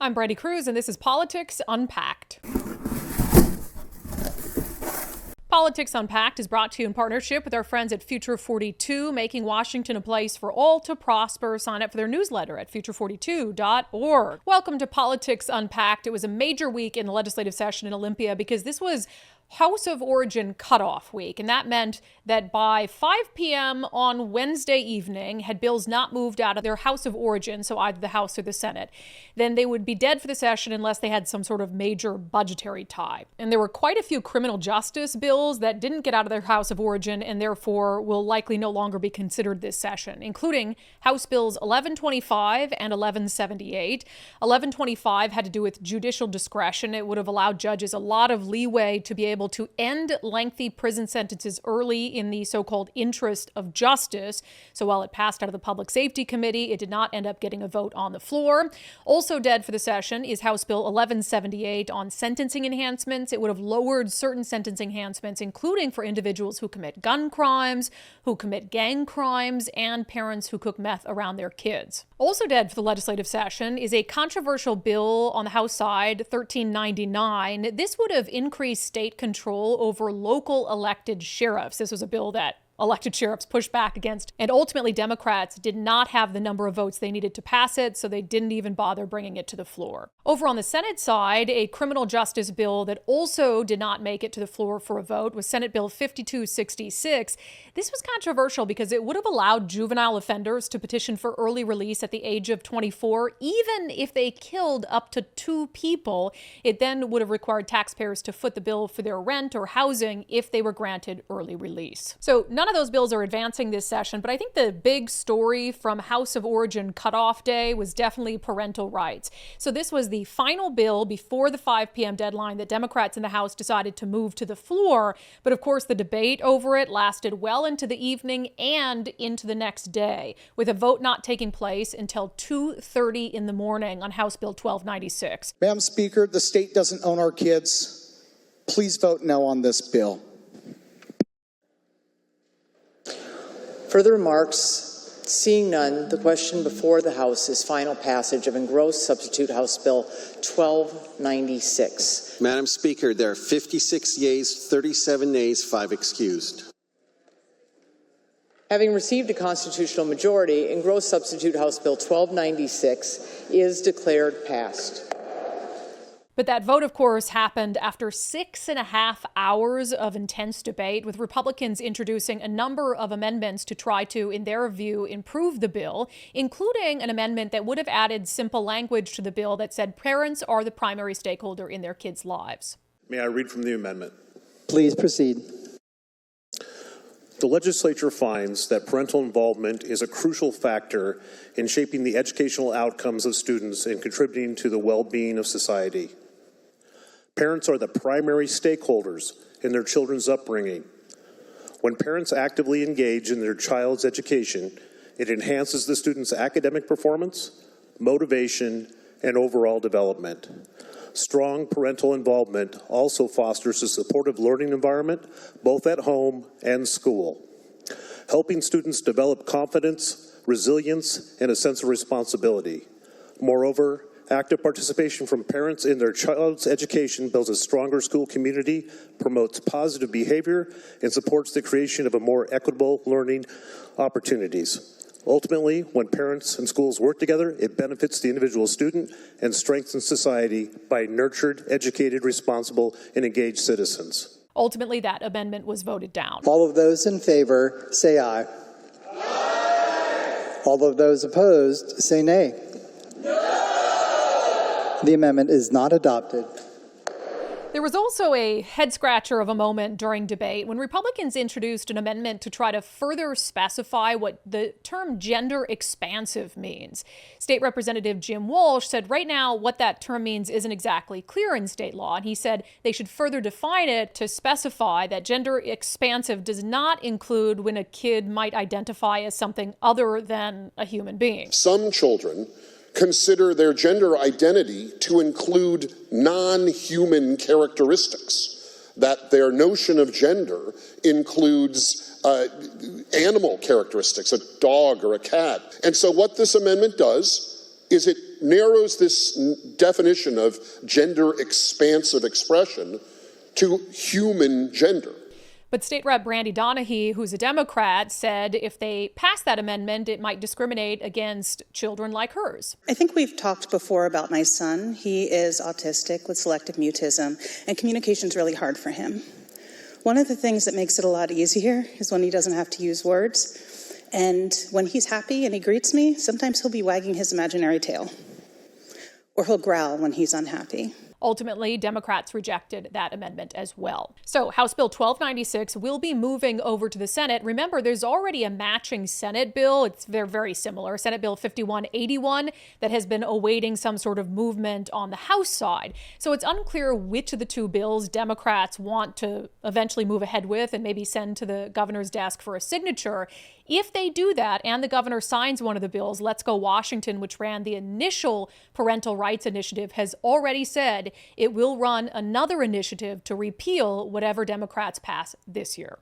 I'm Brandi Kruse, and this is Politics Unpacked. Politics Unpacked is brought to you in partnership with our friends at Future 42, making Washington a place for all to prosper. Sign up for their newsletter at future42.org. Welcome to Politics Unpacked. It was a major week in the legislative session in Olympia because this was House of Origin cutoff week, and that meant that by 5 p.m. on Wednesday evening, had bills not moved out of their House of Origin, so either the House or the Senate, then they would be dead for the session unless they had some sort of major budgetary tie. And there were quite a few criminal justice bills that didn't get out of their House of Origin and therefore will likely no longer be considered this session, including House Bills 1125 and 1178. 1125 had to do with judicial discretion. It would have allowed judges a lot of leeway to be able to end lengthy prison sentences early in the so-called interest of justice. So while it passed out of the Public Safety Committee, it did not end up getting a vote on the floor. Also dead for the session is House Bill 1178 on sentencing enhancements. It would have lowered certain sentencing enhancements, including for individuals who commit gun crimes, who commit gang crimes, and parents who cook meth around their kids. Also dead for the legislative session is a controversial bill on the House side, 1399. This would have increased state control over local elected sheriffs. This was a bill that elected sheriffs pushed back against, and ultimately Democrats did not have the number of votes they needed to pass it, so they didn't even bother bringing it to the floor. Over on the Senate side, a criminal justice bill that also did not make it to the floor for a vote was Senate Bill 5266. This was controversial because it would have allowed juvenile offenders to petition for early release at the age of 24, even if they killed up to 2 people. It then would have required taxpayers to foot the bill for their rent or housing if they were granted early release. So none of those bills are advancing this session, but I think the big story from House of Origin cutoff day was definitely parental rights. So this was the final bill before the 5 p.m. deadline that Democrats in the House decided to move to the floor. But of course, the debate over it lasted well into the evening and into the next day, with a vote not taking place until 2:30 in the morning on House Bill 1296. Madam Speaker, the state doesn't own our kids. Please vote no on this bill. Further remarks? Seeing none, the question before the House is final passage of engrossed substitute House Bill 1296. Madam Speaker, there are 56 yeas, 37 nays, 5 excused. Having received a constitutional majority, engrossed substitute House Bill 1296 is declared passed. But that vote, of course, happened after 6.5 hours of intense debate, with Republicans introducing a number of amendments to try to, in their view, improve the bill, including an amendment that would have added simple language to the bill that said parents are the primary stakeholder in their kids' lives. May I read from the amendment? Please proceed. The legislature finds that parental involvement is a crucial factor in shaping the educational outcomes of students and contributing to the well-being of society. Parents are the primary stakeholders in their children's upbringing. When parents actively engage in their child's education, it enhances the student's academic performance, motivation, and overall development. Strong parental involvement also fosters a supportive learning environment, both at home and school, helping students develop confidence, resilience, and a sense of responsibility. Moreover, active participation from parents in their child's education builds a stronger school community, promotes positive behavior, and supports the creation of a more equitable learning opportunities. Ultimately, when parents and schools work together, it benefits the individual student and strengthens society by nurtured, educated, responsible, and engaged citizens. Ultimately, that amendment was voted down. All of those in favor, say aye. Aye. All of those opposed, say nay. No. The amendment is not adopted. There was also a head-scratcher of a moment during debate when Republicans introduced an amendment to try to further specify what the term gender expansive means. State Representative Jim Walsh said right now what that term means isn't exactly clear in state law, and he said they should further define it to specify that gender expansive does not include when a kid might identify as something other than a human being. Some children consider their gender identity to include non-human characteristics, that their notion of gender includes animal characteristics, a dog or a cat. And so what this amendment does is it narrows this definition of gender expansive expression to human gender. But State Rep Brandi Donahue, who's a Democrat, said if they pass that amendment, it might discriminate against children like hers. I think we've talked before about my son. He is autistic with selective mutism, and communication's really hard for him. One of the things that makes it a lot easier is when he doesn't have to use words. And when he's happy and he greets me, sometimes he'll be wagging his imaginary tail. Or he'll growl when he's unhappy. Ultimately, Democrats rejected that amendment as well. So House Bill 1296 will be moving over to the Senate. Remember, there's already a matching Senate bill. They're very similar. Senate Bill 5181 that has been awaiting some sort of movement on the House side. So it's unclear which of the two bills Democrats want to eventually move ahead with and maybe send to the governor's desk for a signature. If they do that and the governor signs one of the bills, Let's Go Washington, which ran the initial parental rights initiative, has already said it will run another initiative to repeal whatever Democrats pass this year.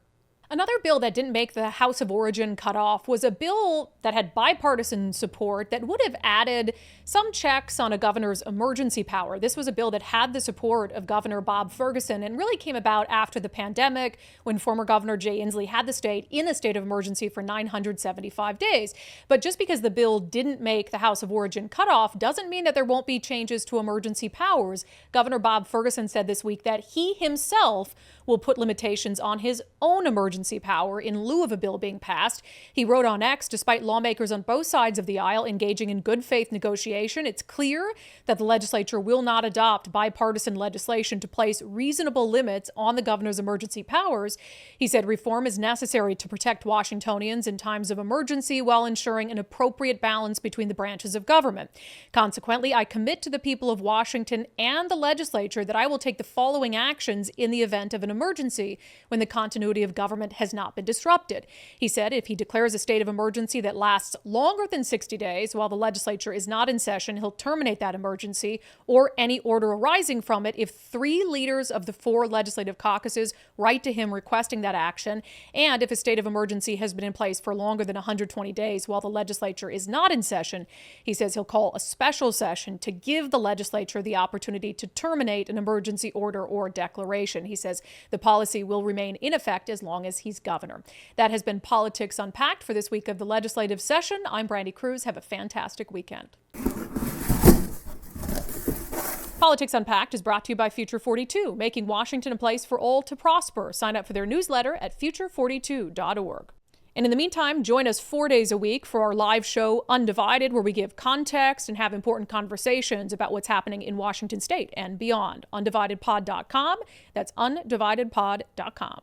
Another bill that didn't make the House of Origin cutoff was a bill that had bipartisan support that would have added some checks on a governor's emergency power. This was a bill that had the support of Governor Bob Ferguson and really came about after the pandemic when former Governor Jay Inslee had the state in a state of emergency for 975 days. But just because the bill didn't make the House of Origin cutoff doesn't mean that there won't be changes to emergency powers. Governor Bob Ferguson said this week that he himself will put limitations on his own emergency power in lieu of a bill being passed. He wrote on X, despite lawmakers on both sides of the aisle engaging in good faith negotiation, it's clear that the legislature will not adopt bipartisan legislation to place reasonable limits on the governor's emergency powers. He said reform is necessary to protect Washingtonians in times of emergency while ensuring an appropriate balance between the branches of government. Consequently, I commit to the people of Washington and the legislature that I will take the following actions in the event of an emergency when the continuity of government has not been disrupted. He said if he declares a state of emergency that lasts longer than 60 days while the legislature is not in session, he'll terminate that emergency or any order arising from it if 3 leaders of the 4 legislative caucuses write to him requesting that action, and if a state of emergency has been in place for longer than 120 days while the legislature is not in session. He says he'll call a special session to give the legislature the opportunity to terminate an emergency order or declaration. He says the policy will remain in effect as long as he's governor. That has been Politics Unpacked for this week of the legislative session. I'm Brandi Kruse. Have a fantastic weekend. Politics Unpacked is brought to you by Future 42, making Washington a place for all to prosper. Sign up for their newsletter at future42.org. And in the meantime, join us 4 days a week for our live show, Undivided, where we give context and have important conversations about what's happening in Washington state and beyond. undividedpod.com. That's undividedpod.com.